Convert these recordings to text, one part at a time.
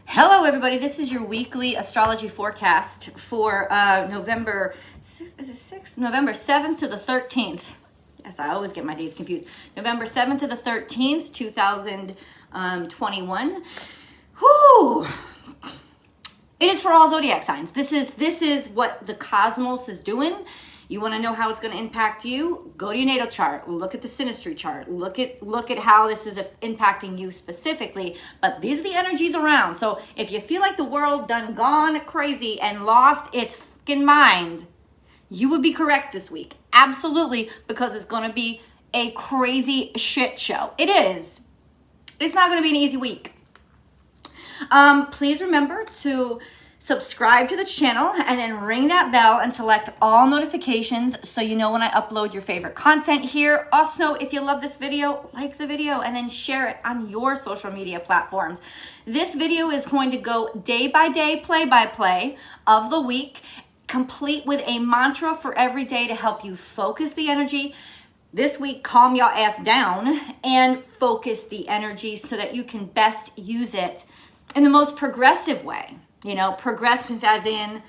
Hello, everybody. This is your weekly astrology forecast for November 6th. Is it 6th? November 7th to the 13th. Yes, I always get my days confused. November 7th to the 13th, 2021. Whew! It is for all zodiac signs. This is what the cosmos is doing. You want to know how it's going to impact you? Go to your natal chart. Look at the synastry chart. Look at how this is impacting you specifically. But these are the energies around. So if you feel like the world done gone crazy and lost its fucking mind, you would be correct this week. Absolutely, because it's going to be a crazy shit show. It is. It's not going to be an easy week. Please remember to subscribe to the channel and then ring that bell and select all notifications so you know when I upload your favorite content here. Also, if you love this video, like the video and then share it on your social media platforms. This video is going to go day by day, play by play of the week, complete with a mantra for every day to help you focus the energy. This week, calm your ass down and focus the energy so that you can best use it in the most progressive way. You know, progressive as in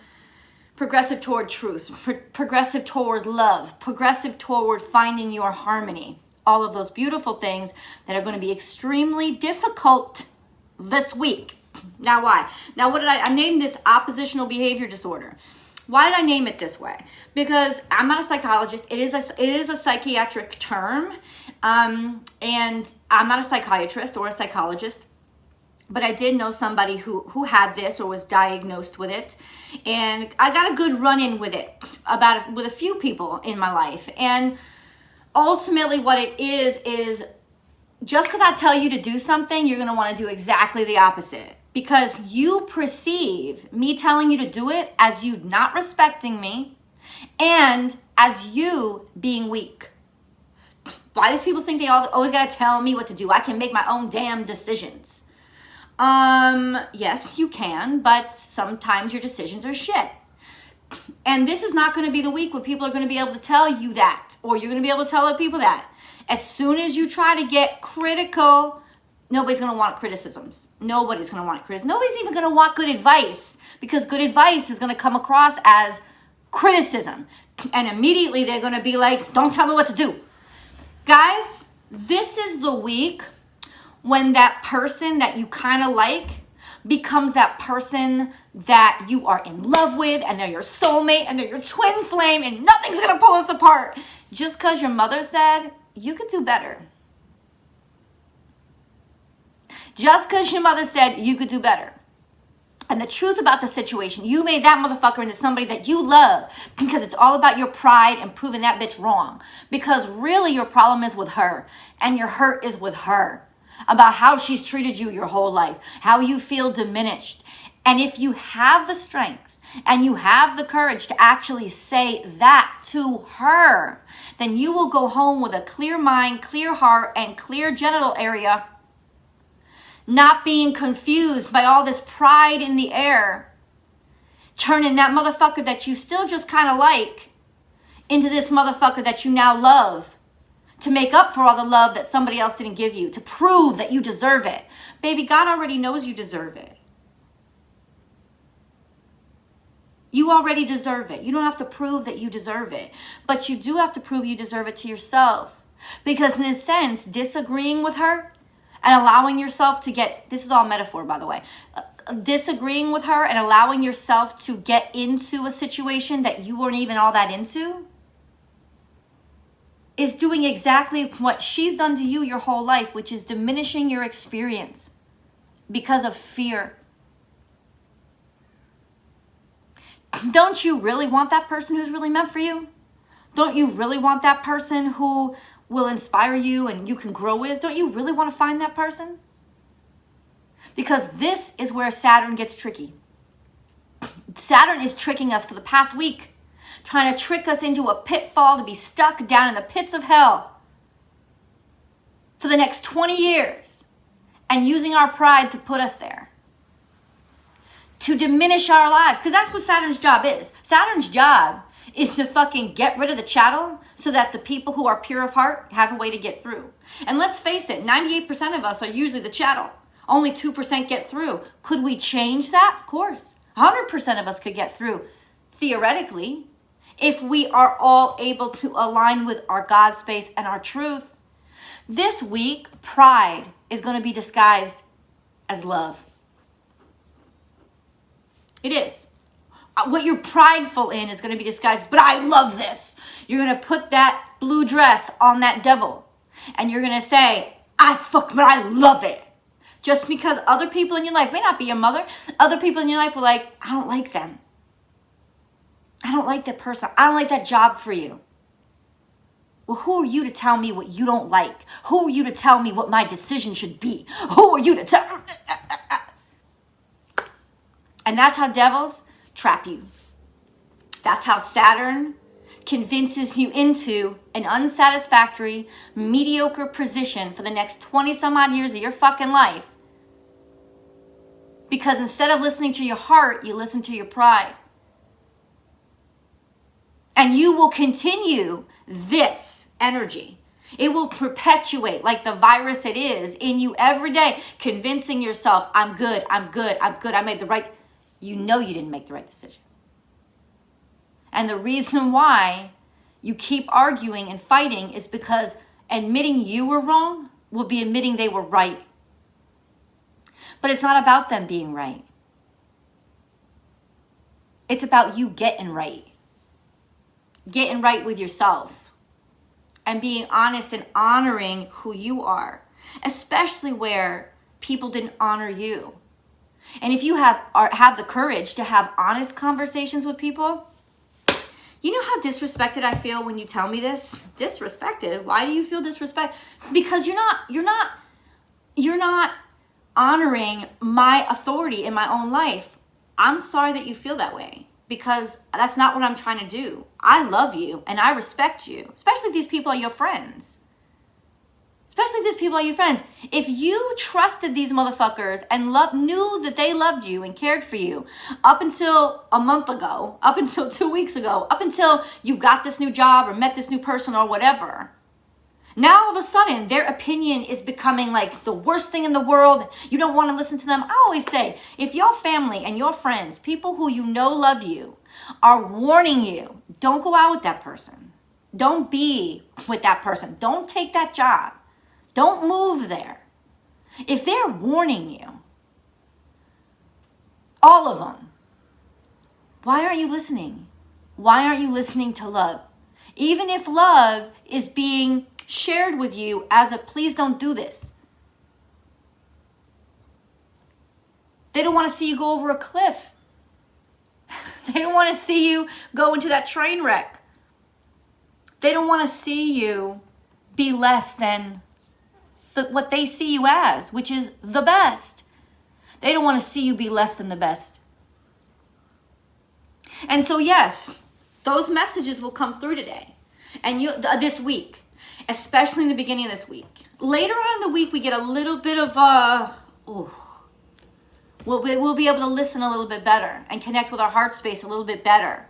progressive toward truth, progressive toward love, progressive toward finding your harmony. All of those beautiful things that are going to be extremely difficult this week. Now, why? Now, what did I named this oppositional behavior disorder? Why did I name it this way? Because I'm not a psychologist. It is a psychiatric term, and I'm not a psychiatrist or a psychologist. But I did know somebody who had this or was diagnosed with it. And I got a good run-in with it with a few people in my life. And ultimately what it is just because I tell you to do something, you're going to want to do exactly the opposite. Because you perceive me telling you to do it as you not respecting me and as you being weak. Why does people think they always got to tell me what to do? I can make my own damn decisions. Yes, you can, but sometimes your decisions are shit. And this is not going to be the week where people are going to be able to tell you that, or you're going to be able to tell other people that. As soon as you try to get critical, nobody's going to want criticisms. Nobody's going to want criticism. Nobody's even going to want good advice, because good advice is going to come across as criticism. And immediately they're going to be like, don't tell me what to do. Guys, this is the week when that person that you kind of like becomes that person that you are in love with, and they're your soulmate, and they're your twin flame, and nothing's gonna pull us apart. Just because your mother said, you could do better. Just because your mother said, you could do better. And the truth about the situation, you made that motherfucker into somebody that you love because it's all about your pride and proving that bitch wrong. Because really your problem is with her, and your hurt is with her. About how she's treated you your whole life, how you feel diminished. And if you have the strength and you have the courage to actually say that to her, then you will go home with a clear mind, clear heart, and clear genital area, not being confused by all this pride in the air, turning that motherfucker that you still just kind of like into this motherfucker that you now love. To make up for all the love that somebody else didn't give you, to prove that you deserve it. Baby, God already knows you deserve it. You already deserve it. You don't have to prove that you deserve it. But you do have to prove you deserve it to yourself. Because in a sense, disagreeing with her and allowing yourself to get, this is all metaphor by the way, disagreeing with her and allowing yourself to get into a situation that you weren't even all that into, is doing exactly what she's done to you your whole life, which is diminishing your experience because of fear. Don't you really want that person who's really meant for you? Don't you really want that person who will inspire you and you can grow with? Don't you really want to find that person? Because this is where Saturn gets tricky. Saturn is tricking us for the past week. Trying to trick us into a pitfall to be stuck down in the pits of hell for the next 20 years and using our pride to put us there. To diminish our lives. Because that's what Saturn's job is. Saturn's job is to fucking get rid of the chattel so that the people who are pure of heart have a way to get through. And let's face it, 98% of us are usually the chattel. Only 2% get through. Could we change that? Of course. 100% of us could get through, theoretically, if we are all able to align with our God space and our truth. This week, pride is going to be disguised as love. It is. What you're prideful in is going to be disguised, but I love this. You're going to put that blue dress on that devil, and you're going to say, but I love it. Just because other people in your life, may not be your mother, other people in your life were like, I don't like them. I don't like that person. I don't like that job for you. Well, who are you to tell me what you don't like? Who are you to tell me what my decision should be? Who are you to tell? And that's how devils trap you. That's how Saturn convinces you into an unsatisfactory, mediocre position for the next 20 some odd years of your fucking life. Because instead of listening to your heart, you listen to your pride. And you will continue this energy. It will perpetuate like the virus it is in you every day, convincing yourself, I'm good, I made the right. You know you didn't make the right decision. And the reason why you keep arguing and fighting is because admitting you were wrong will be admitting they were right. But it's not about them being right. It's about you getting right. Getting right with yourself. And being honest and honoring who you are. Especially where people didn't honor you. And if you have the courage to have honest conversations with people, you know how disrespected I feel when you tell me this? Disrespected? Why do you feel disrespect? Because you're not honoring my authority in my own life. I'm sorry that you feel that way, because that's not what I'm trying to do. I love you and I respect you, especially if these people are your friends. If you trusted these motherfuckers and knew that they loved you and cared for you up until a month ago, up until 2 weeks ago, up until you got this new job or met this new person or whatever, now all of a sudden their opinion is becoming like the worst thing in the world. You don't want to listen to them. I always say, if your family and your friends, people who you know love you, are warning you, don't go out with that person. Don't be with that person. Don't take that job. Don't move there. If they're warning you, all of them, why aren't you listening? Why aren't you listening to love? Even if love is being shared with you as a please don't do this. They don't want to see you go over a cliff. They don't want to see you go into that train wreck. They don't want to see you be less than what they see you as, which is the best. They don't want to see you be less than the best. And so yes, those messages will come through today and this week, especially in the beginning of this week. Later on in the week, we get a little bit of we'll be able to listen a little bit better and connect with our heart space a little bit better.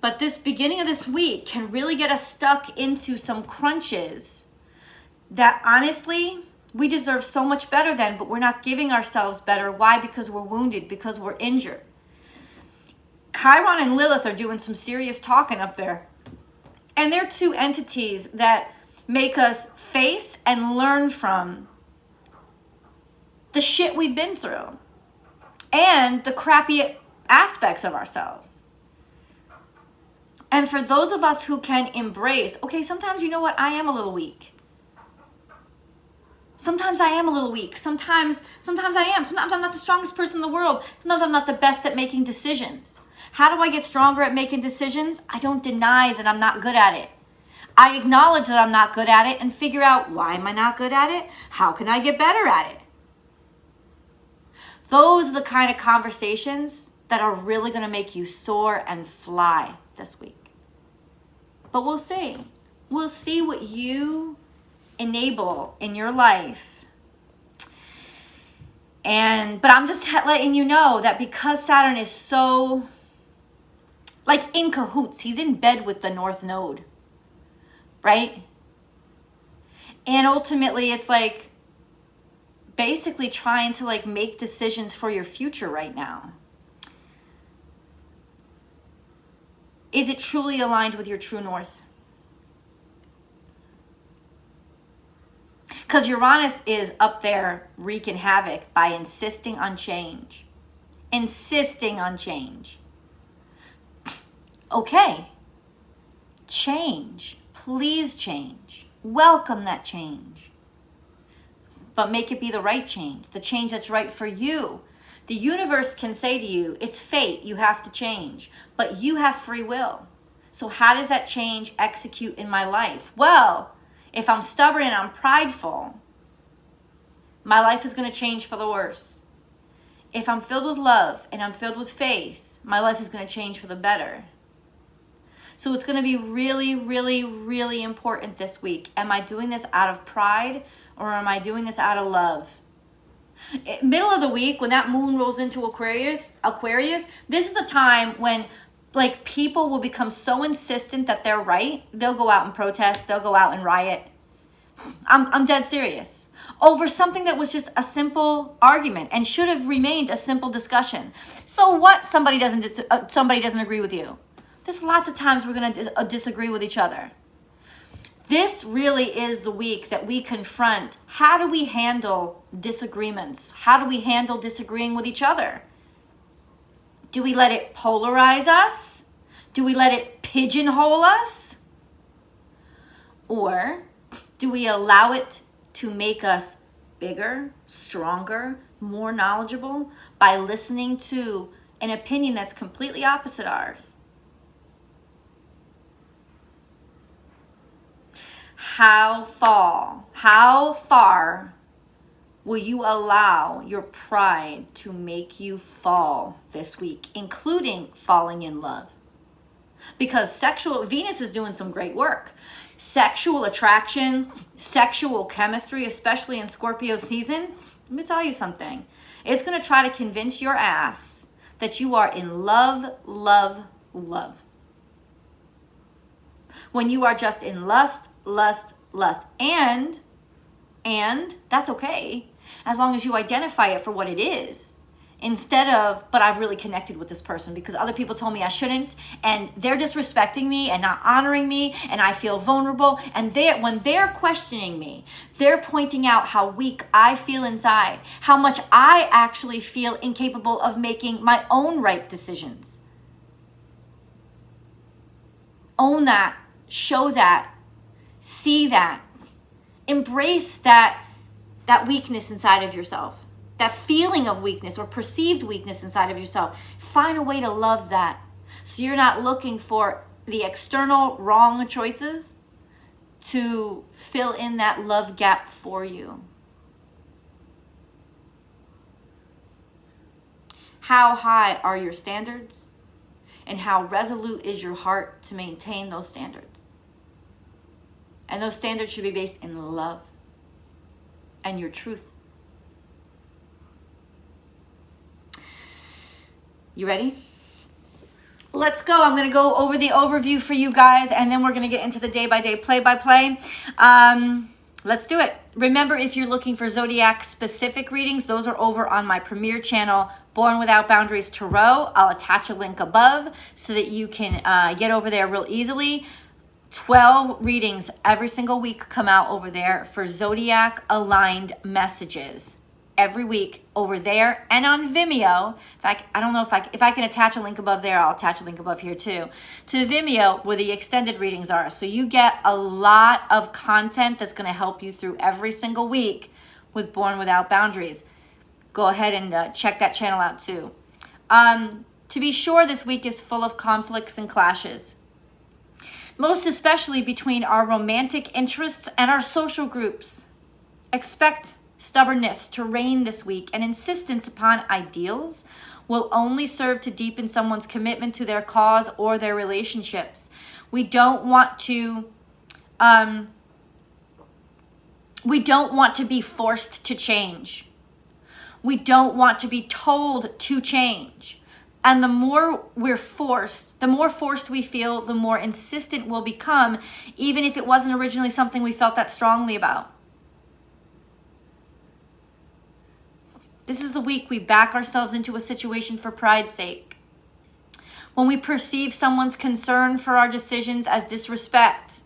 But this beginning of this week can really get us stuck into some crunches that honestly, we deserve so much better than, but we're not giving ourselves better. Why? Because we're wounded, because we're injured. Chiron and Lilith are doing some serious talking up there. And they're two entities that make us face and learn from the shit we've been through and the crappy aspects of ourselves. And for those of us who can embrace, okay, sometimes you know what? I am a little weak. Sometimes I am a little weak. Sometimes I am. Sometimes I'm not the strongest person in the world. Sometimes I'm not the best at making decisions. How do I get stronger at making decisions? I don't deny that I'm not good at it. I acknowledge that I'm not good at it and figure out, why am I not good at it? How can I get better at it? Those are the kind of conversations that are really going to make you soar and fly this week. But we'll see. We'll see what you enable in your life. But I'm just letting you know that because Saturn is so like in cahoots, he's in bed with the North Node, right? And ultimately it's like basically trying to like make decisions for your future right now. Is it truly aligned with your true north? Because Uranus is up there wreaking havoc by insisting on change. Insisting on change. Okay. Change. Please change. Welcome that change. But make it be the right change. The change that's right for you. The universe can say to you, it's fate, you have to change. But you have free will. So how does that change execute in my life? Well, if I'm stubborn and I'm prideful, my life is going to change for the worse. If I'm filled with love and I'm filled with faith, my life is going to change for the better. So it's going to be really, really, really important this week. Am I doing this out of pride or am I doing this out of love? Middle of the week, when that moon rolls into Aquarius, this is the time when like people will become so insistent that they're right. They'll go out and protest. They'll go out and riot. I'm dead serious. Over something that was just a simple argument and should have remained a simple discussion. So what? Somebody doesn't agree with you. There's lots of times we're going to disagree with each other. This really is the week that we confront how do we handle disagreements? How do we handle disagreeing with each other? Do we let it polarize us? Do we let it pigeonhole us? Or do we allow it to make us bigger, stronger, more knowledgeable by listening to an opinion that's completely opposite ours? How far will you allow your pride to make you fall this week, including falling in love? Because Venus is doing some great work. Sexual attraction, sexual chemistry, especially in Scorpio season, let me tell you something. It's going to try to convince your ass that you are in love, love, love. When you are just in lust, lust, lust. And that's okay, as long as you identify it for what it is. Instead of, but I've really connected with this person because other people told me I shouldn't, and they're disrespecting me and not honoring me, and I feel vulnerable. And when they're questioning me, they're pointing out how weak I feel inside, how much I actually feel incapable of making my own right decisions. Own that, show that, see that, embrace that weakness inside of yourself. That feeling of weakness or perceived weakness inside of yourself. Find a way to love that. So you're not looking for the external wrong choices to fill in that love gap for you. How high are your standards? And how resolute is your heart to maintain those standards? And those standards should be based in love and your truth. You ready? Let's go. I'm going to go over the overview for you guys, and then we're going to get into the day-by-day, play-by-play. Let's do it. Remember, if you're looking for zodiac-specific readings, those are over on my premier channel, Born Without Boundaries Tarot. I'll attach a link above so that you can get over there real easily. 12 readings every single week come out over there for zodiac-aligned messages. Every week over there and on Vimeo. In fact, I don't know if I can attach a link above there. I'll attach a link above here too. To Vimeo where the extended readings are. So you get a lot of content that's going to help you through every single week with Born Without Boundaries. Go ahead and check that channel out too. To be sure, this week is full of conflicts and clashes. Most especially between our romantic interests and our social groups. Expect stubbornness to reign this week, and insistence upon ideals will only serve to deepen someone's commitment to their cause or their relationships. We don't want to be forced to change. We don't want to be told to change. And the more forced we feel, the more insistent we'll become, even if it wasn't originally something we felt that strongly about. This is the week we back ourselves into a situation for pride's sake. When we perceive someone's concern for our decisions as disrespect.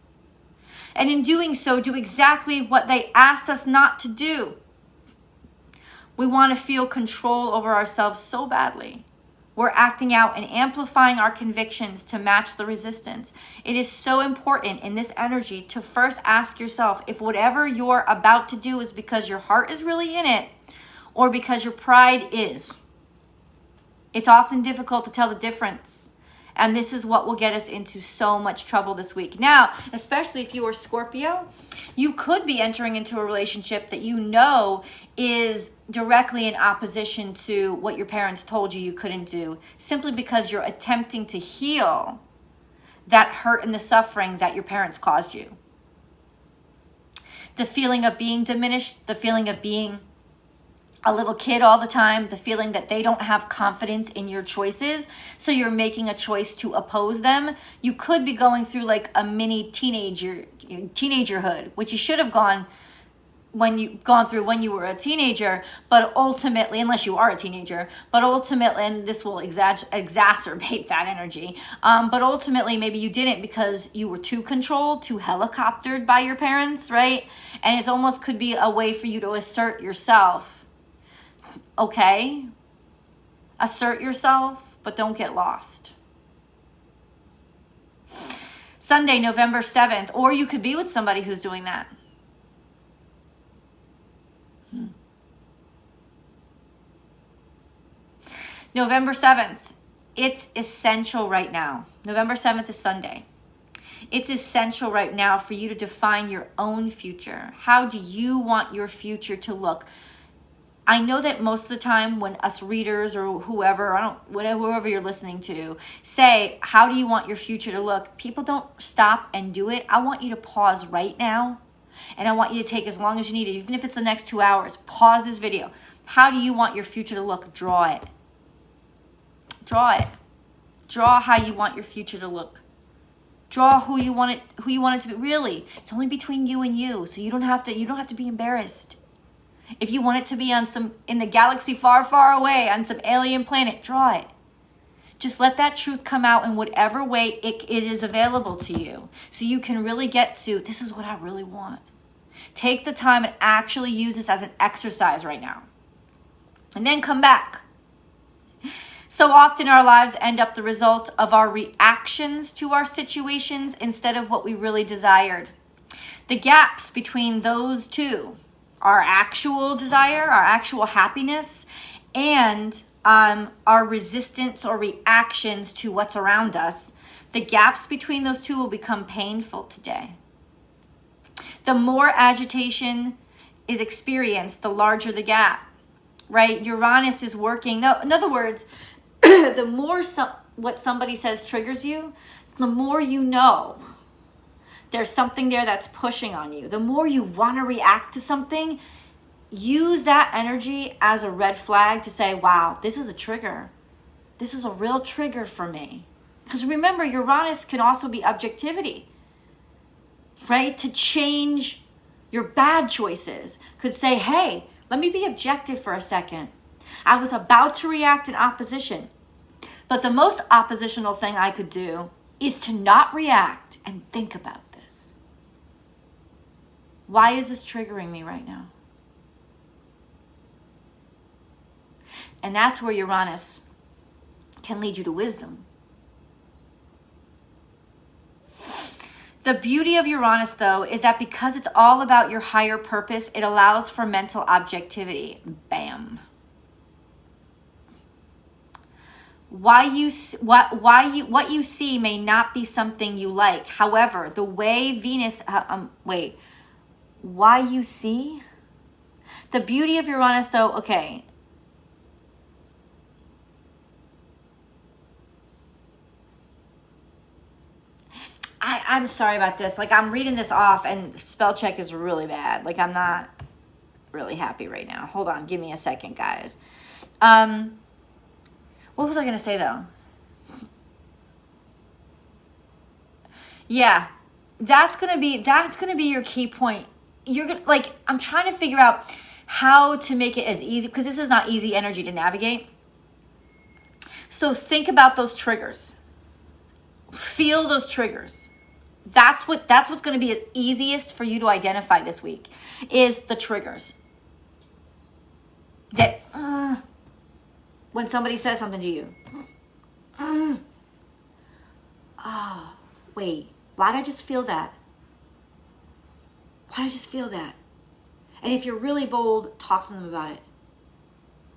And in doing so, do exactly what they asked us not to do. We want to feel control over ourselves so badly. We're acting out and amplifying our convictions to match the resistance. It is so important in this energy to first ask yourself if whatever you're about to do is because your heart is really in it or because your pride is. It's often difficult to tell the difference. And this is what will get us into so much trouble this week. Now, especially if you are Scorpio, you could be entering into a relationship that you know is directly in opposition to what your parents told you couldn't do, simply because you're attempting to heal that hurt and the suffering that your parents caused you. The feeling of being diminished, the feeling of being a little kid all the time, the feeling that they don't have confidence in your choices, so you're making a choice to oppose them. You could be going through like a mini teenagerhood, which you should have gone through when you were a teenager, but ultimately, unless you are a teenager, but ultimately, and this will exacerbate that energy, but ultimately maybe you didn't because you were too controlled, too helicoptered by your parents, right? And it almost could be a way for you to assert yourself. Okay, assert yourself, but don't get lost. Sunday, November 7th, or you could be with somebody who's doing that. November 7th, it's essential right now. November 7th is Sunday. It's essential right now for you to define your own future. How do you want your future to look? I know that most of the time when us readers or whoever, whoever you're listening to, say, how do you want your future to look? People don't stop and do it. I want you to pause right now. And I want you to take as long as you need, even if it's the next 2 hours. Pause this video. How do you want your future to look? Draw it. Draw it. Draw how you want your future to look. Draw who you want it to be. Really, it's only between you and you, so you don't have to be embarrassed. If you want it to be in the galaxy far, far away on some alien planet, draw it. Just let that truth come out in whatever way it is available to you. So you can really get to, this is what I really want. Take the time and actually use this as an exercise right now. And then come back. So often our lives end up the result of our reactions to our situations instead of what we really desired. The gaps between those two, our actual desire, our actual happiness, and our resistance or reactions to what's around us, the gaps between those two will become painful today. The more agitation is experienced, the larger the gap, right? Uranus is working. No, in other words, the more what somebody says triggers you, the more you know there's something there that's pushing on you. The more you want to react to something, use that energy as a red flag to say, wow, this is a trigger. This is a real trigger for me. Because remember, Uranus can also be objectivity, right? To change your bad choices. Could say, hey, let me be objective for a second. I was about to react in opposition, but the most oppositional thing I could do is to not react and think about this. Why is this triggering me right now? And that's where Uranus can lead you to wisdom. The beauty of Uranus, though, is that because it's all about your higher purpose, it allows for mental objectivity. Bam. What you see may not be something you like. However, the way Venus, why you see? The beauty of Uranus, though, okay. I'm sorry about this. Like, I'm reading this off and spell check is really bad. Like, I'm not really happy right now. Hold on. Give me a second, guys. What was I going to say, though? Yeah, that's going to be your key point. You're going to, like, I'm trying to figure out, how to make it as easy, because this is not easy energy to navigate. So think about those triggers. Feel those triggers. That's what's going to be easiest for you to identify this week, is the triggers. That when somebody says something to you, oh, wait, why did I just feel that? Why did I just feel that? And if you're really bold, talk to them about it.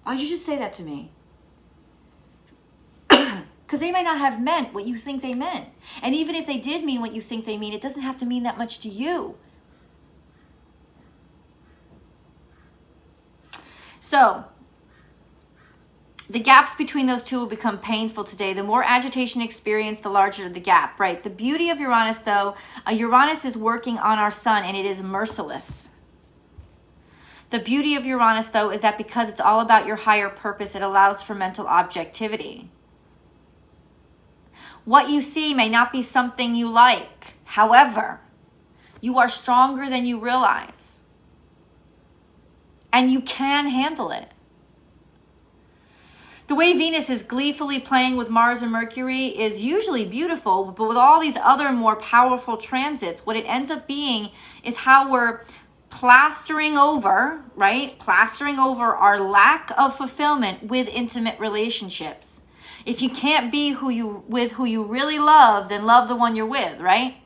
Why did you just say that to me? Because they might not have meant what you think they meant. And even if they did mean what you think they mean, it doesn't have to mean that much to you. So, the gaps between those two will become painful today. The more agitation experienced, the larger the gap, right? The beauty of Uranus, though, Uranus is working on our sun, and it is merciless. The beauty of Uranus, though, is that because it's all about your higher purpose, it allows for mental objectivity. What you see may not be something you like. However, you are stronger than you realize. And you can handle it. The way Venus is gleefully playing with Mars and Mercury is usually beautiful, but with all these other more powerful transits, what it ends up being is how we're plastering over, right? Plastering over our lack of fulfillment with intimate relationships. If you can't be who you really love, then love the one you're with, right?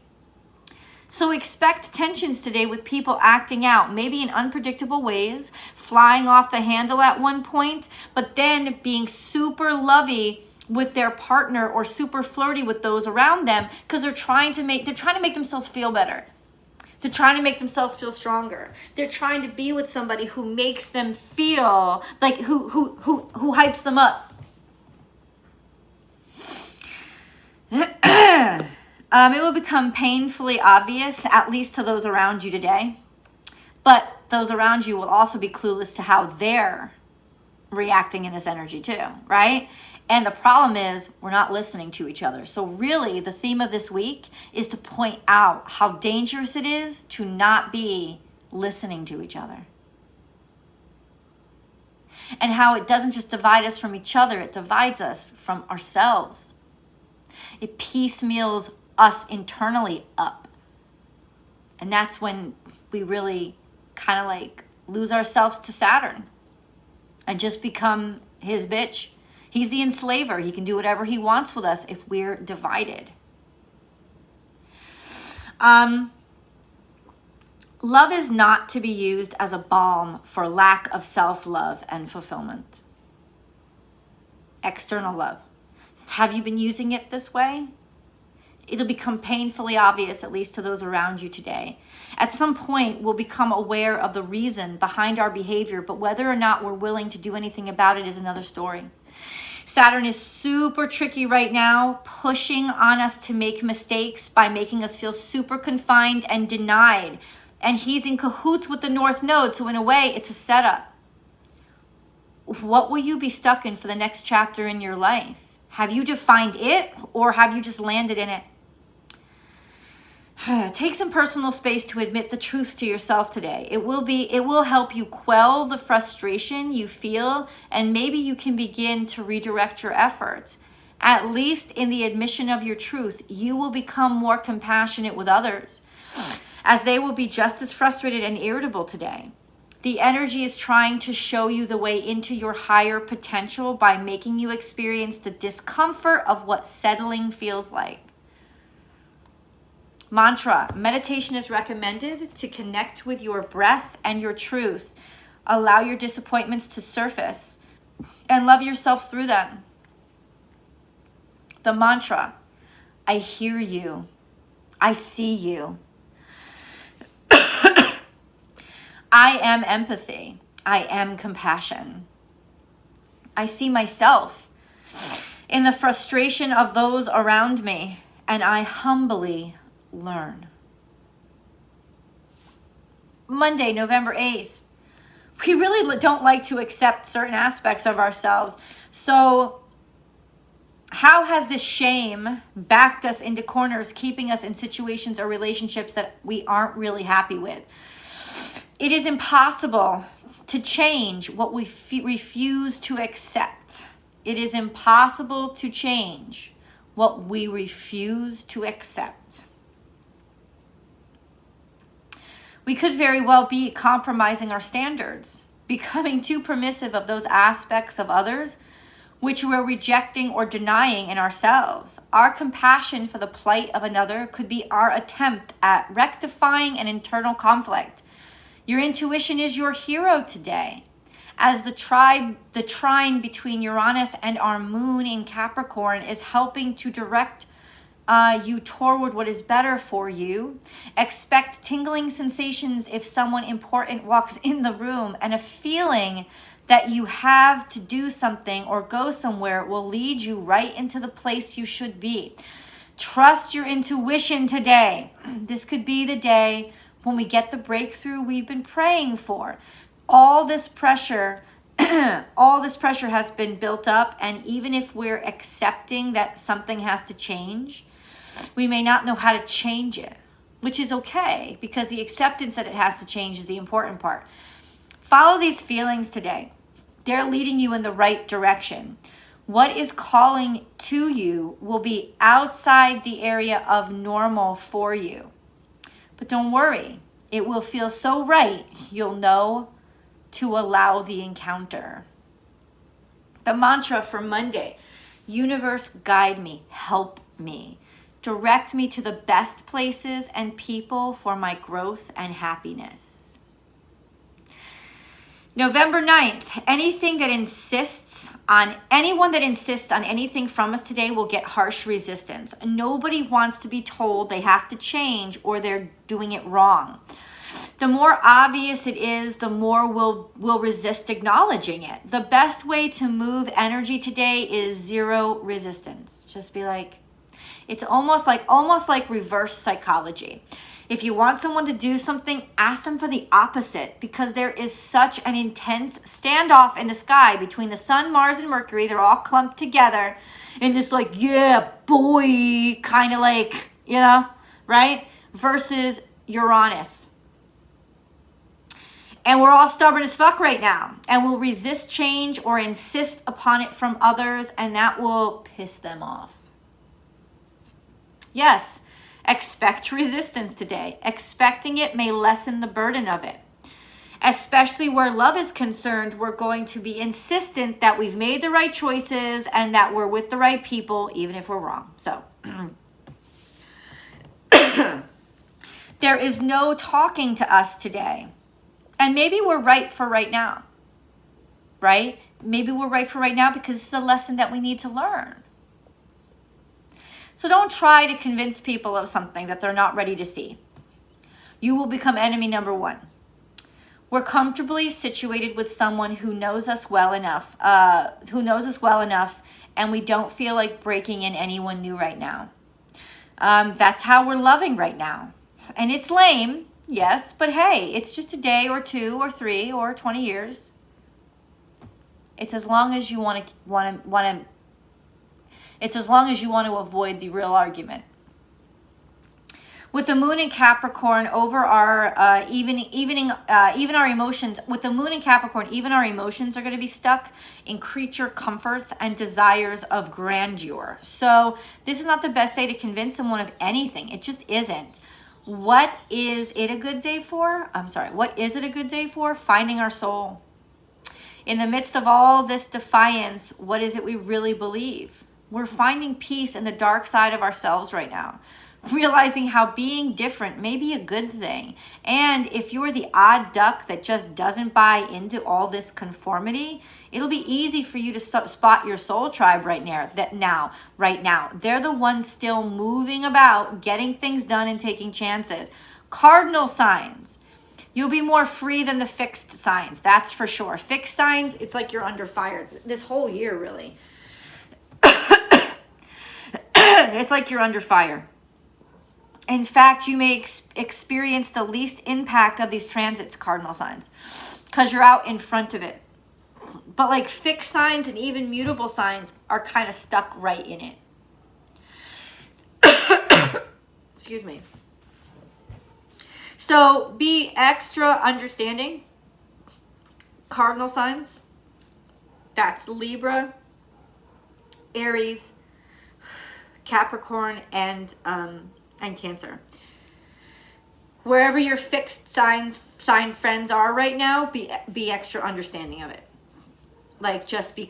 So expect tensions today with people acting out, maybe in unpredictable ways, flying off the handle at one point, but then being super lovey with their partner or super flirty with those around them because they're trying to make themselves feel better. They're trying to make themselves feel stronger. They're trying to be with somebody who makes them feel like who hypes them up. It will become painfully obvious, at least to those around you today. But those around you will also be clueless to how they're reacting in this energy too, right? And the problem is we're not listening to each other. So really the theme of this week is to point out how dangerous it is to not be listening to each other. And how it doesn't just divide us from each other, it divides us from ourselves. It piecemeals us internally up. And that's when we really kind of like lose ourselves to Saturn and just become his bitch. He's the enslaver. He can do whatever he wants with us if we're divided. Love is not to be used as a balm for lack of self-love and fulfillment. External love. Have you been using it this way? It'll become painfully obvious, at least to those around you today. At some point, we'll become aware of the reason behind our behavior, but whether or not we're willing to do anything about it is another story. Saturn is super tricky right now, pushing on us to make mistakes by making us feel super confined and denied. And he's in cahoots with the North Node, so in a way, it's a setup. What will you be stuck in for the next chapter in your life? Have you defined it, or have you just landed in it? Take some personal space to admit the truth to yourself today. It will help you quell the frustration you feel, and maybe you can begin to redirect your efforts. At least in the admission of your truth, you will become more compassionate with others, as they will be just as frustrated and irritable today. The energy is trying to show you the way into your higher potential by making you experience the discomfort of what settling feels like. Mantra: meditation is recommended to connect with your breath and your truth. Allow your disappointments to surface and love yourself through them. The mantra: I hear you. I see you. I am empathy. I am compassion. I see myself in the frustration of those around me, and I humbly learn. Monday, November 8th. We really don't like to accept certain aspects of ourselves. So how has this shame backed us into corners, keeping us in situations or relationships that we aren't really happy with? It is impossible to change what we refuse to accept. It is impossible to change what we refuse to accept. We could very well be compromising our standards, becoming too permissive of those aspects of others which we're rejecting or denying in ourselves. Our compassion for the plight of another could be our attempt at rectifying an internal conflict. Your intuition is your hero today. As the trine between Uranus and our moon in Capricorn is helping to direct you toward what is better for you. Expect tingling sensations if someone important walks in the room, and a feeling that you have to do something or go somewhere will lead you right into the place you should be. Trust your intuition today. This could be the day when we get the breakthrough we've been praying for. All this pressure has been built up, and even if we're accepting that something has to change, we may not know how to change it, which is okay, because the acceptance that it has to change is the important part. Follow these feelings today. They're leading you in the right direction. What is calling to you will be outside the area of normal for you. But don't worry, it will feel so right, you'll know to allow the encounter. The mantra for Monday: universe, guide me, help me. Direct me to the best places and people for my growth and happiness. November 9th, anyone that insists on anything from us today will get harsh resistance. Nobody wants to be told they have to change or they're doing it wrong. The more obvious it is, the more we'll resist acknowledging it. The best way to move energy today is zero resistance. Just be like, it's almost like reverse psychology. If you want someone to do something, ask them for the opposite, because there is such an intense standoff in the sky between the sun, Mars, and Mercury. They're all clumped together in this like, yeah, boy, kind of like, right? Versus Uranus. And we're all stubborn as fuck right now, and we'll resist change or insist upon it from others, and that will piss them off. Yes, expect resistance today. Expecting it may lessen the burden of it. Especially where love is concerned, we're going to be insistent that we've made the right choices and that we're with the right people, even if we're wrong. So, there is no talking to us today. And maybe we're right for right now, right? Maybe we're right for right now because it's a lesson that we need to learn. So don't try to convince people of something that they're not ready to see. You will become enemy number one. We're comfortably situated with someone who knows us well enough, and we don't feel like breaking in anyone new right now. That's how we're loving right now. And it's lame, yes, but hey, it's just a day or 2 or 3 or 20 years. It's as long as you want to. It's as long as you want to avoid the real argument. With the moon in Capricorn over our even our emotions. With the moon in Capricorn, even our emotions are going to be stuck in creature comforts and desires of grandeur. So this is not the best day to convince someone of anything. It just isn't. What is it a good day for? What is it a good day for? Finding our soul. In the midst of all this defiance, what is it we really believe? We're finding peace in the dark side of ourselves right now, realizing how being different may be a good thing. And if you're the odd duck that just doesn't buy into all this conformity, it'll be easy for you to spot your soul tribe right now. They're the ones still moving about, getting things done and taking chances. Cardinal signs. You'll be more free than the fixed signs, that's for sure. Fixed signs, it's like you're under fire this whole year, really. It's like you're under fire. In fact, you may experience the least impact of these transits, cardinal signs, because you're out in front of it. But like fixed signs and even mutable signs are kind of stuck right in it. Excuse me. So be extra understanding cardinal signs. That's Libra, Aries, Capricorn, and Cancer. Wherever your fixed sign friends are right now, be extra understanding of it. Like, just be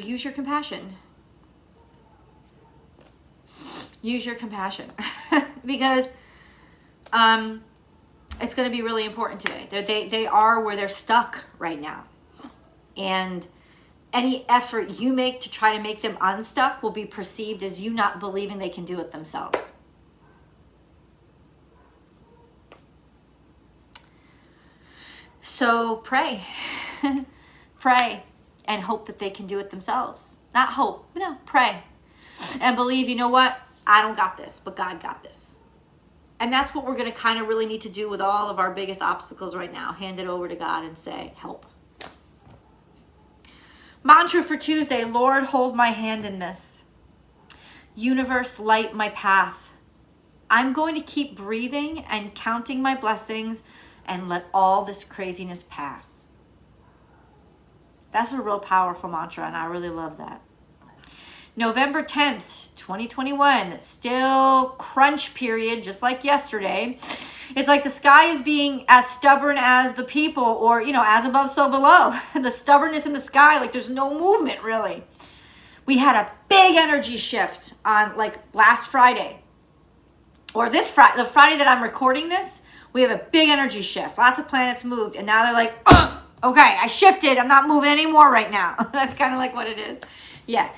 use your compassion. Use your compassion. Because it's going to be really important today. They are where they're stuck right now. And any effort you make to try to make them unstuck will be perceived as you not believing they can do it themselves. So pray. Pray and hope that they can do it themselves. Not hope, no, pray. And believe, you know what? I don't got this, but God got this. And that's what we're going to kind of really need to do with all of our biggest obstacles right now. Hand it over to God and say, help. Mantra for Tuesday, Lord, hold my hand in this. Universe, light my path. I'm going to keep breathing and counting my blessings and let all this craziness pass. That's a real powerful mantra, and I really love that. November 10th, 2021, still crunch period, just like yesterday. It's like the sky is being as stubborn as the people, or, as above, so below. The stubbornness in the sky, like there's no movement, really. We had a big energy shift on, last Friday. Or this Friday, the Friday that I'm recording this, we have a big energy shift. Lots of planets moved, and now they're like, okay, I shifted. I'm not moving anymore right now. That's kind of like what it is. Yeah.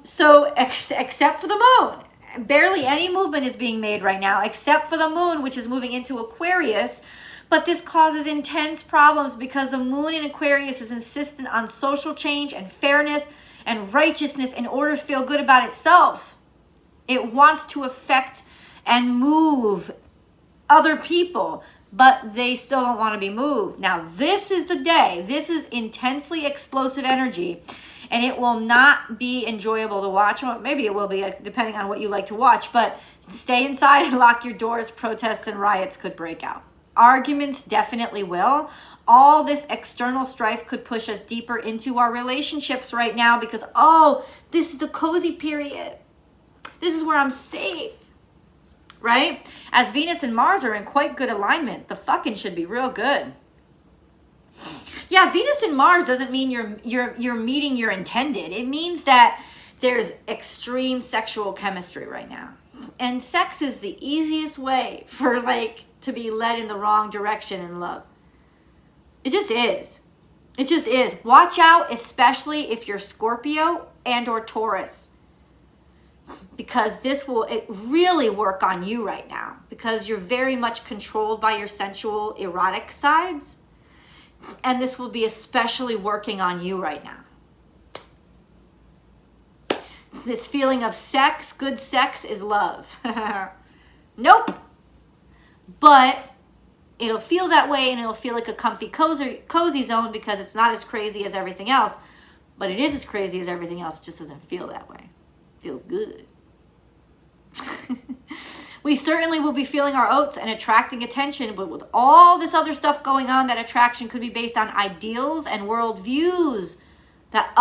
So except for the moon, barely any movement is being made right now, except for the moon, which is moving into Aquarius. But this causes intense problems because the moon in Aquarius is insistent on social change and fairness and righteousness in order to feel good about itself. It wants to affect and move other people, but they still don't want to be moved. Now, this is the day. This is intensely explosive energy, and it will not be enjoyable to watch. Well, maybe it will be, depending on what you like to watch, but stay inside and lock your doors. Protests and riots could break out. Arguments definitely will. All this external strife could push us deeper into our relationships right now because, this is the cozy period. This is where I'm safe. Right? As Venus and Mars are in quite good alignment, the fucking should be real good. Yeah, Venus and Mars doesn't mean you're meeting your intended. It means that there's extreme sexual chemistry right now. And sex is the easiest way for to be led in the wrong direction in love. It just is. It just is. Watch out, especially if you're Scorpio and or Taurus. Because this will really work on you right now. Because you're very much controlled by your sensual, erotic sides. And this will be especially working on you right now. This feeling of sex, good sex is love. Nope. But it'll feel that way and it'll feel like a comfy, cozy zone because it's not as crazy as everything else. But it is as crazy as everything else. It just doesn't feel that way. It feels good. We certainly will be feeling our oats and attracting attention, but with all this other stuff going on, that attraction could be based on ideals and worldviews that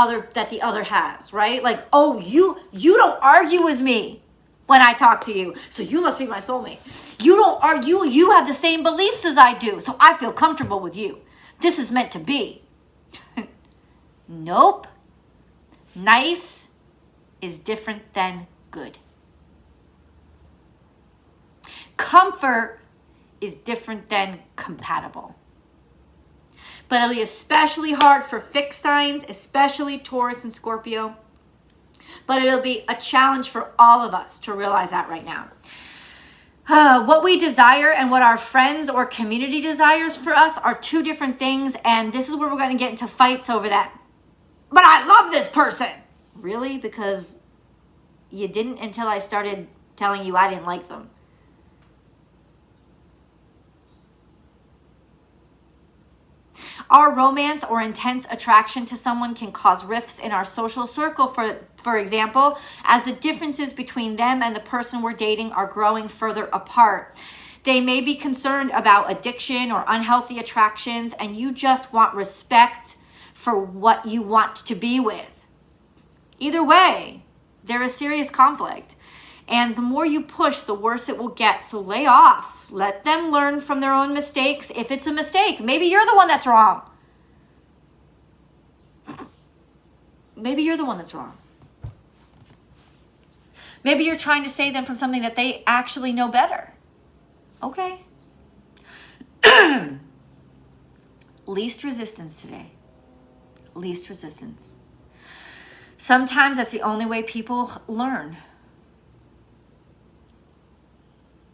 the other has, right? Like, you don't argue with me when I talk to you, so you must be my soulmate. You don't argue, you have the same beliefs as I do, so I feel comfortable with you. This is meant to be. Nope. Nice is different than good. Comfort is different than compatible. But it'll be especially hard for fixed signs, especially Taurus and Scorpio. But it'll be a challenge for all of us to realize that right now. What we desire and what our friends or community desires for us are two different things. And this is where we're going to get into fights over that. But I love this person. Really? Because you didn't until I started telling you I didn't like them. Our romance or intense attraction to someone can cause rifts in our social circle, for example, as the differences between them and the person we're dating are growing further apart. They may be concerned about addiction or unhealthy attractions, and you just want respect for what you want to be with. Either way, there is serious conflict. And the more you push, the worse it will get. So lay off. Let them learn from their own mistakes. If it's a mistake, maybe you're the one that's wrong. Maybe you're the one that's wrong. Maybe you're trying to save them from something that they actually know better. Okay. Least resistance today. Least resistance. Sometimes that's the only way people learn.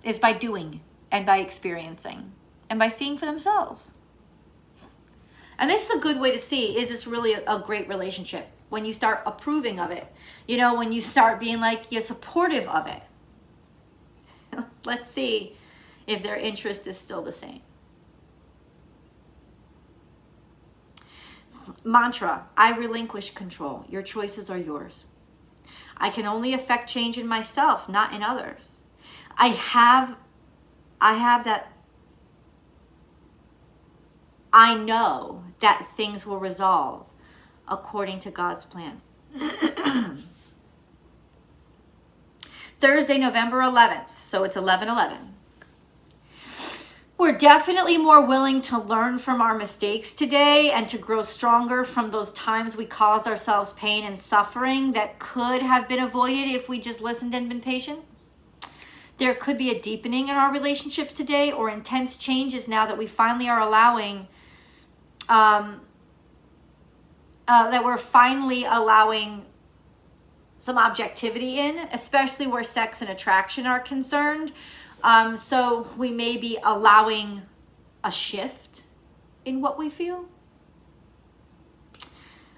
Is by doing and by experiencing and by seeing for themselves. And this is a good way to see, is this really a great relationship? When you start approving of it. You know, when you start being like, you're supportive of it. Let's see if their interest is still the same. Mantra, I relinquish control. Your choices are yours. I can only affect change in myself, not in others. I have that, I know that things will resolve according to God's plan. Thursday, November 11th. So it's 11/11. We're definitely more willing to learn from our mistakes today and to grow stronger from those times we caused ourselves pain and suffering that could have been avoided if we just listened and been patient. There could be a deepening in our relationships today or intense changes now that we finally are allowing, that we're finally allowing some objectivity in, especially where sex and attraction are concerned. So we may be allowing a shift in what we feel.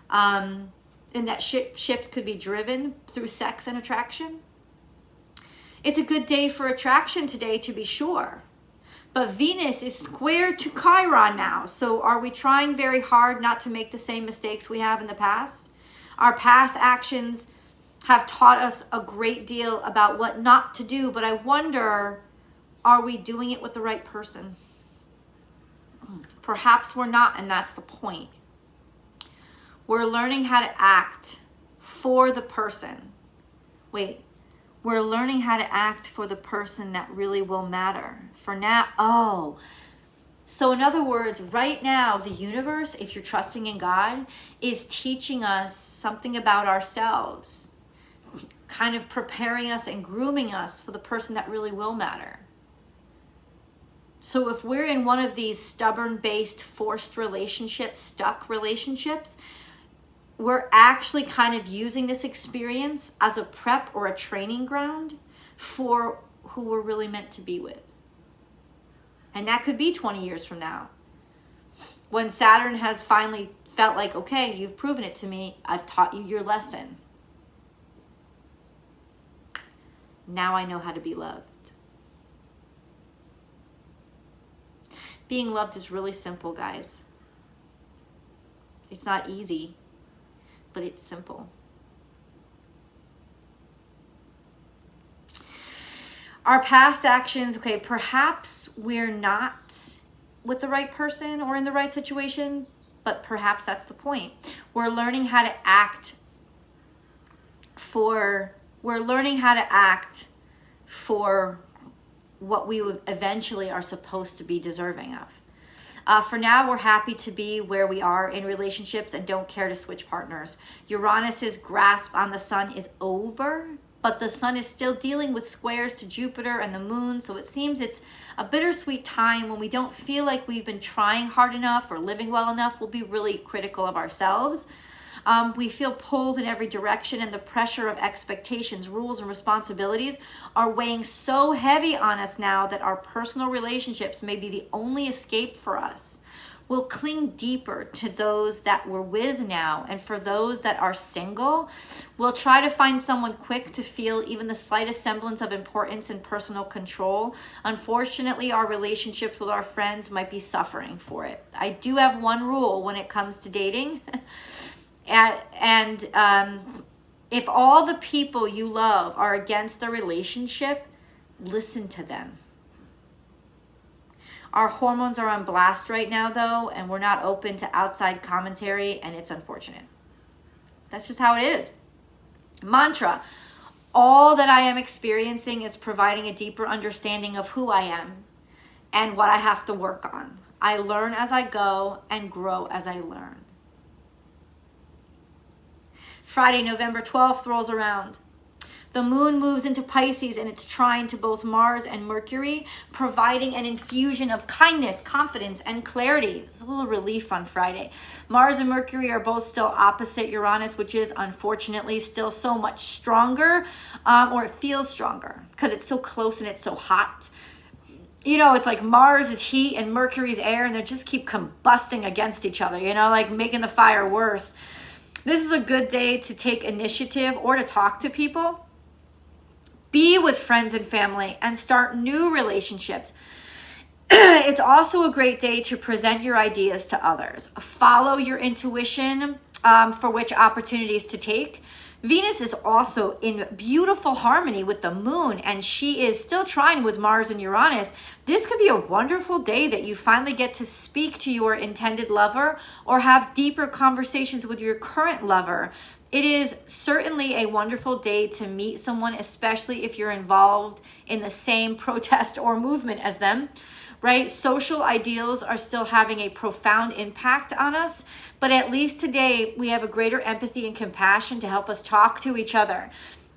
And that shift could be driven through sex and attraction. It's a good day for attraction today, to be sure. But Venus is squared to Chiron now. So are we trying very hard not to make the same mistakes we have in the past? Our past actions have taught us a great deal about what not to do. But I wonder, are we doing it with the right person? Perhaps we're not, and that's the point. We're learning how to act for the person. We're learning how to act for the person that really will matter. For now, so in other words, right now, the universe, if you're trusting in God, is teaching us something about ourselves, kind of preparing us and grooming us for the person that really will matter. So if we're in one of these stubborn-based, forced relationships, stuck relationships, we're actually kind of using this experience as a prep or a training ground for who we're really meant to be with. And that could be 20 years from now, when Saturn has finally felt like, okay, you've proven it to me. I've taught you your lesson. Now I know how to be loved. Being loved is really simple, guys. It's not easy, but it's simple. Our past actions, okay, perhaps we're not with the right person or in the right situation, but perhaps that's the point. We're learning how to act for what we eventually are supposed to be deserving of. For now, we're happy to be where we are in relationships and don't care to switch partners. Uranus's grasp on the sun is over, but the sun is still dealing with squares to Jupiter and the moon, so it seems it's a bittersweet time when we don't feel like we've been trying hard enough or living well enough. We'll be really critical of ourselves. We feel pulled in every direction, and the pressure of expectations, rules, and responsibilities are weighing so heavy on us now that our personal relationships may be the only escape for us. We'll cling deeper to those that we're with now, and for those that are single, we'll try to find someone quick to feel even the slightest semblance of importance and personal control. Unfortunately, our relationships with our friends might be suffering for it. I do have one rule when it comes to dating. If all the people you love are against the relationship, listen to them. Our hormones are on blast right now, though, and we're not open to outside commentary, and it's unfortunate. That's just how it is. Mantra. All that I am experiencing is providing a deeper understanding of who I am and what I have to work on. I learn as I go and grow as I learn. Friday, November 12th rolls around. The moon moves into Pisces and it's trine to both Mars and Mercury, providing an infusion of kindness, confidence, and clarity. There's a little relief on Friday. Mars and Mercury are both still opposite Uranus, which is unfortunately still so much stronger, or it feels stronger because it's so close and it's so hot. You know, it's like Mars is heat and Mercury's air, and they just keep combusting against each other, you know, like making the fire worse. This is a good day to take initiative or to talk to people. Be with friends and family and start new relationships. It's also a great day to present your ideas to others. Follow your intuition for which opportunities to take. Venus is also in beautiful harmony with the moon, and she is still trine with Mars and Uranus. This could be a wonderful day that you finally get to speak to your intended lover or have deeper conversations with your current lover. It is certainly a wonderful day to meet someone, especially if you're involved in the same protest or movement as them, right? Social ideals are still having a profound impact on us, but at least today we have a greater empathy and compassion to help us talk to each other.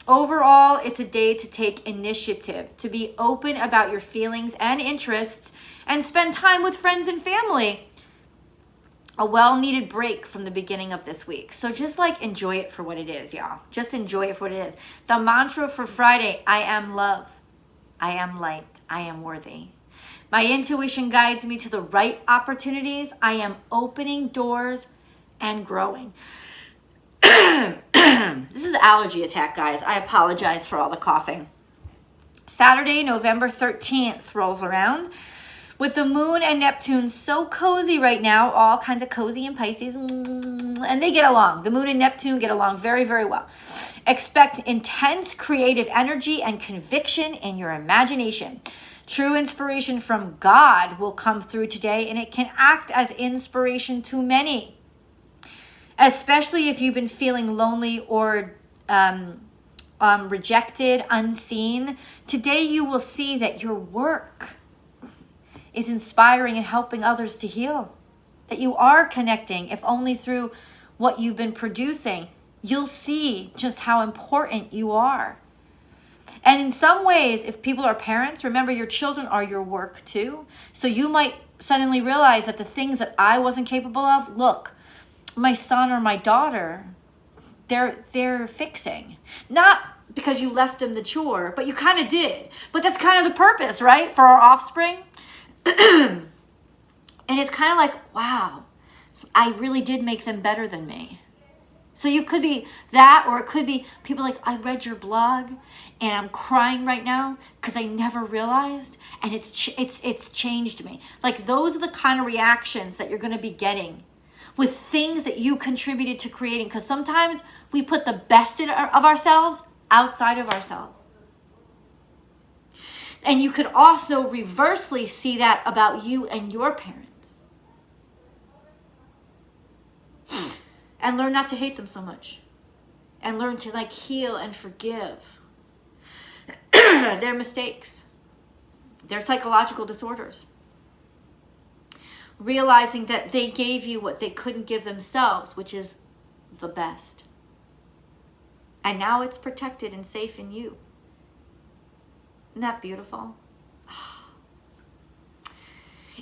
Overall, it's a day to take initiative, to be open about your feelings and interests, and spend time with friends and family. A well-needed break from the beginning of this week. So just like enjoy it for what it is, y'all. Just enjoy it for what it is. The mantra for Friday, I am love. I am light. I am worthy. My intuition guides me to the right opportunities. I am opening doors and growing. This is an allergy attack, guys. I apologize for all the coughing. Saturday, November 13th rolls around. With the moon and Neptune so cozy right now, all kinds of cozy in Pisces, and they get along. The moon and Neptune get along very, very well. Expect intense creative energy and conviction in your imagination. True inspiration from God will come through today, and it can act as inspiration to many. Especially if you've been feeling lonely or rejected, unseen. Today you will see that your work is inspiring and helping others to heal. That you are connecting, if only through what you've been producing. You'll see just how important you are. And in some ways, if people are parents, remember your children are your work too. So you might suddenly realize that the things that I wasn't capable of, look, my son or my daughter, they're fixing. Not because you left them the chore, but you kind of did. But that's kind of the purpose, right? For our offspring. And it's kind of like, wow, I really did make them better than me. So you could be that, or it could be people like, I read your blog and I'm crying right now because I never realized, and it's changed me. Like, those are the kind of reactions that you're going to be getting with things that you contributed to creating, because sometimes we put the best of ourselves outside of ourselves. And you could also reversely see that about you and your parents. And learn not to hate them so much. And learn to heal and forgive their mistakes, their psychological disorders. Realizing that they gave you what they couldn't give themselves, which is the best. And now it's protected and safe in you. Isn't that beautiful?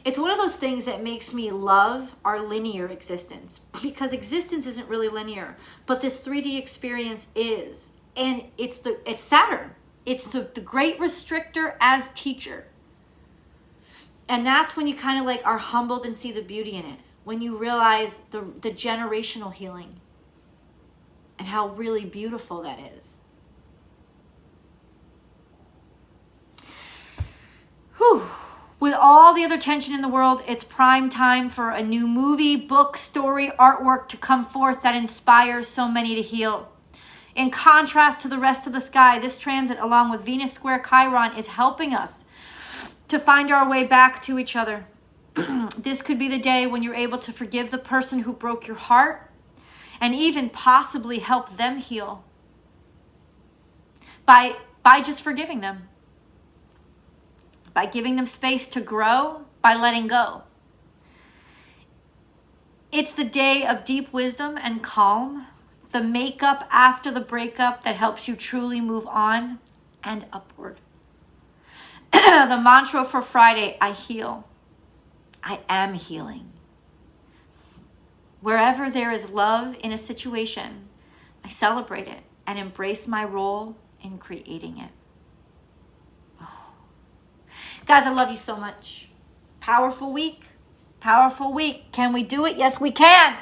It's one of those things that makes me love our linear existence, because existence isn't really linear, but this 3D experience is. And it's Saturn. It's the great restrictor as teacher. And that's when you kind of are humbled and see the beauty in it. When you realize the generational healing and how really beautiful that is. Whew. With all the other tension in the world, it's prime time for a new movie, book, story, artwork to come forth that inspires so many to heal. In contrast to the rest of the sky, this transit, along with Venus square Chiron, is helping us to find our way back to each other. This could be the day when you're able to forgive the person who broke your heart and even possibly help them heal by just forgiving them, by giving them space to grow, by letting go. It's the day of deep wisdom and calm, the makeup after the breakup that helps you truly move on and upward. The mantra for Friday, I heal. I am healing. Wherever there is love in a situation, I celebrate it and embrace my role in creating it. Oh. Guys, I love you so much. Powerful week. Powerful week. Can we do it? Yes, we can.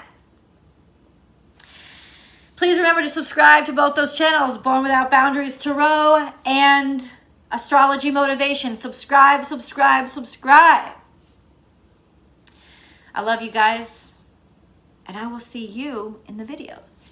Please remember to subscribe to both those channels, Born Without Boundaries Tarot and Astrology Motivation. Subscribe, subscribe, subscribe. I love you guys, and I will see you in the videos.